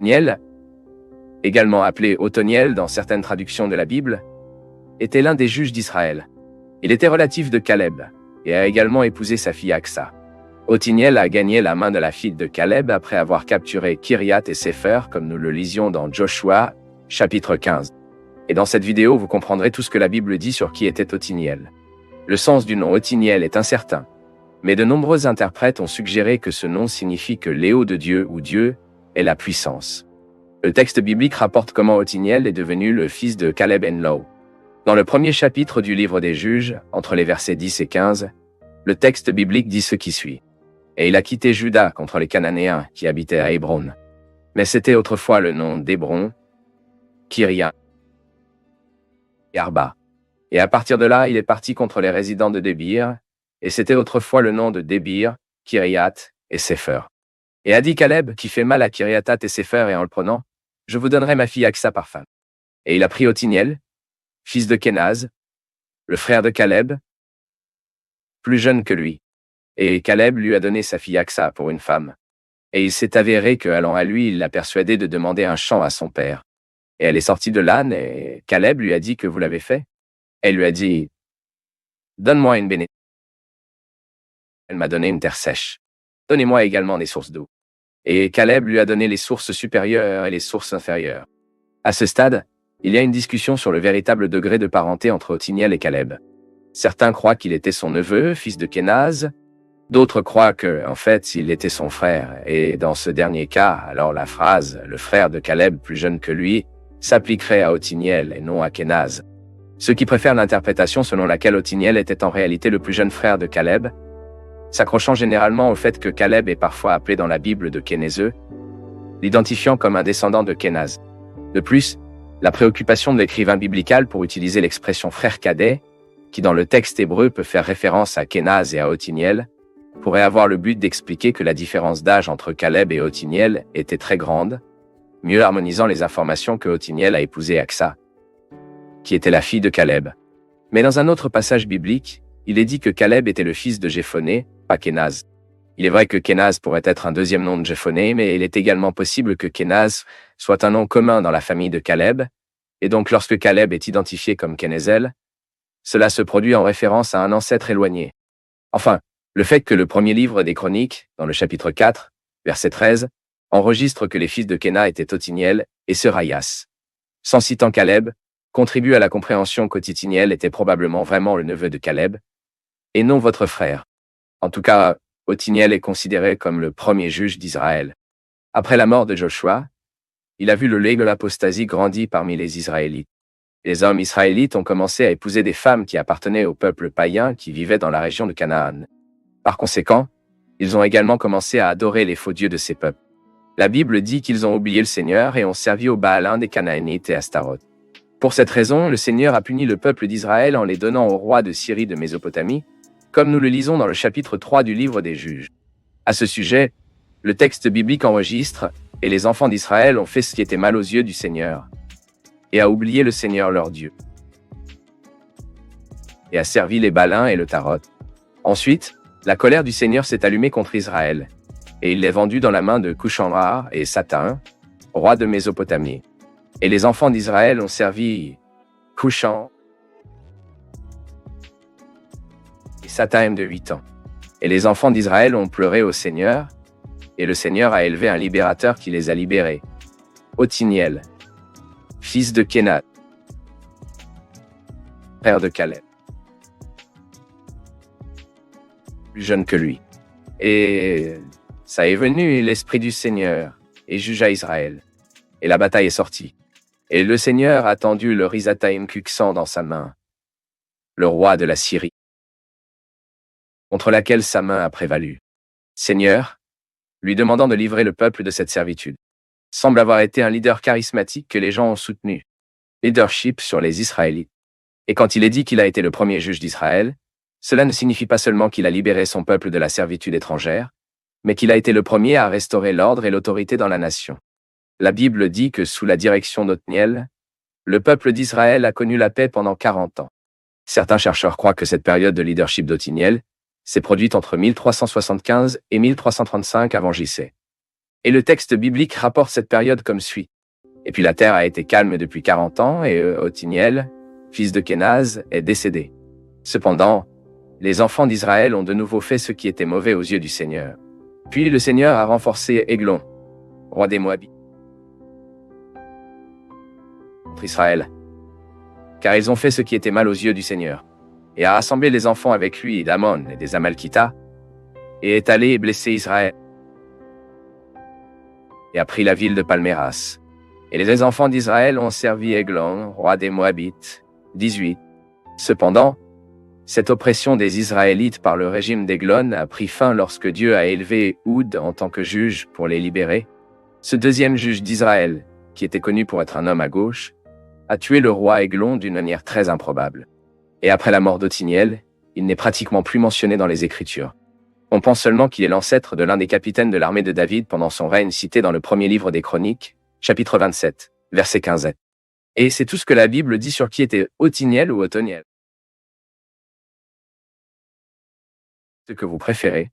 Niel, également appelé Othoniel dans certaines traductions de la Bible, était l'un des juges d'Israël. Il était relatif de Caleb et a également épousé sa fille Aksa. Othniel a gagné la main de la fille de Caleb après avoir capturé Kiriath et Sépher, comme nous le lisions dans Joshua, chapitre 15. Et dans cette vidéo, vous comprendrez tout ce que la Bible dit sur qui était Othniel. Le sens du nom Othniel est incertain, mais de nombreux interprètes ont suggéré que ce nom signifie que Léo de Dieu ou Dieu est la puissance. Le texte biblique rapporte comment Othniel est devenu le fils de Caleb Enlow. Dans le premier chapitre du livre des Juges, entre les versets 10 et 15, le texte biblique dit ce qui suit. Et il a quitté Juda contre les Cananéens qui habitaient à Hébron. Mais c'était autrefois le nom d'Hébron, Kiriath et Arba. Et à partir de là, il est parti contre les résidents de Débir, et c'était autrefois le nom de Débir, Kiriath et Sépher. Et a dit Caleb, qui fait mal à Kiriathath et Sépher, et en le prenant, je vous donnerai ma fille Aksa par femme. Et il a pris Othniel, fils de Kenaz, le frère de Caleb, plus jeune que lui. Et Caleb lui a donné sa fille Aksa pour une femme. Et il s'est avéré que, allant à lui, il l'a persuadé de demander un champ à son père. Et elle est sortie de l'âne, et Caleb lui a dit que vous l'avez fait. Elle lui a dit, donne-moi une bénédiction. Elle m'a donné une terre sèche. Donnez-moi également des sources d'eau. Et Caleb lui a donné les sources supérieures et les sources inférieures. À ce stade, il y a une discussion sur le véritable degré de parenté entre Othniel et Caleb. Certains croient qu'il était son neveu, fils de Kenaz. D'autres croient que, en fait, il était son frère. Et dans ce dernier cas, alors la phrase « le frère de Caleb plus jeune que lui » s'appliquerait à Othniel et non à Kenaz. Ceux qui préfèrent l'interprétation selon laquelle Othniel était en réalité le plus jeune frère de Caleb, s'accrochant généralement au fait que Caleb est parfois appelé dans la Bible de Kénézeux, l'identifiant comme un descendant de Kenaz. De plus, la préoccupation de l'écrivain biblical pour utiliser l'expression frère cadet, qui dans le texte hébreu peut faire référence à Kenaz et à Othniel, pourrait avoir le but d'expliquer que la différence d'âge entre Caleb et Othniel était très grande, mieux harmonisant les informations que Othniel a épousé Aksa, qui était la fille de Caleb. Mais dans un autre passage biblique, il est dit que Caleb était le fils de Jéphoné, pas Kenaz. Il est vrai que Kenaz pourrait être un deuxième nom de Jéphoné, mais il est également possible que Kenaz soit un nom commun dans la famille de Caleb, et donc lorsque Caleb est identifié comme Kenezel, cela se produit en référence à un ancêtre éloigné. Enfin, le fait que le premier livre des Chroniques, dans le chapitre 4, verset 13, enregistre que les fils de Kéna étaient Othniel et Seraias, sans citant Caleb, contribue à la compréhension qu'Othniel était probablement vraiment le neveu de Caleb, et non votre frère. En tout cas, Othniel est considéré comme le premier juge d'Israël. Après la mort de Joshua, il a vu le lait de l'apostasie grandir parmi les Israélites. Les hommes israélites ont commencé à épouser des femmes qui appartenaient au peuple païen qui vivait dans la région de Canaan. Par conséquent, ils ont également commencé à adorer les faux dieux de ces peuples. La Bible dit qu'ils ont oublié le Seigneur et ont servi au Baalin des Canaanites et Astaroth. Pour cette raison, le Seigneur a puni le peuple d'Israël en les donnant au roi de Syrie de Mésopotamie, comme nous le lisons dans le chapitre 3 du livre des Juges. À ce sujet, le texte biblique enregistre « Et les enfants d'Israël ont fait ce qui était mal aux yeux du Seigneur, et a oublié le Seigneur leur Dieu, et a servi les Baalins et le Tarot. » Ensuite, la colère du Seigneur s'est allumée contre Israël, et il les vendit dans la main de Cushan-Rar et Satan, roi de Mésopotamie. Et les enfants d'Israël ont servi Cushan et Sataim de 8 ans. Et les enfants d'Israël ont pleuré au Seigneur, et le Seigneur a élevé un libérateur qui les a libérés, Othniel, fils de Kéna, frère de Caleb, plus jeune que lui. Et ça est venu l'Esprit du Seigneur, et jugea Israël. Et la bataille est sortie. Et le Seigneur a tendu le Risataim Kuksan dans sa main, le roi de la Syrie, contre laquelle sa main a prévalu. Seigneur, lui demandant de livrer le peuple de cette servitude, semble avoir été un leader charismatique que les gens ont soutenu. Leadership sur les Israélites. Et quand il est dit qu'il a été le premier juge d'Israël, cela ne signifie pas seulement qu'il a libéré son peuple de la servitude étrangère, mais qu'il a été le premier à restaurer l'ordre et l'autorité dans la nation. La Bible dit que sous la direction d'Othniel, le peuple d'Israël a connu la paix pendant 40 ans. Certains chercheurs croient que cette période de leadership d'Othniel s'est produite entre 1375 et 1335 avant J.C. Et le texte biblique rapporte cette période comme suit. Et puis la terre a été calme depuis 40 ans, et Othniel, fils de Kénaz, est décédé. Cependant, les enfants d'Israël ont de nouveau fait ce qui était mauvais aux yeux du Seigneur. Puis le Seigneur a renforcé Églon, roi des Moabites, contre Israël, car ils ont fait ce qui était mal aux yeux du Seigneur, et a rassemblé les enfants avec lui d'Ammon et des Amalkitas, et est allé blesser Israël, et a pris la ville de Palméras. Et les enfants d'Israël ont servi Églon, roi des Moabites. 18. Cependant, cette oppression des Israélites par le régime d'Églon a pris fin lorsque Dieu a élevé Oud en tant que juge pour les libérer. Ce deuxième juge d'Israël, qui était connu pour être un homme à gauche, a tué le roi Églon d'une manière très improbable. Et après la mort d'Othniel, il n'est pratiquement plus mentionné dans les Écritures. On pense seulement qu'il est l'ancêtre de l'un des capitaines de l'armée de David pendant son règne cité dans le premier livre des Chroniques, chapitre 27, verset 15. Et c'est tout ce que la Bible dit sur qui était Othniel ou Othoniel. Ce que vous préférez.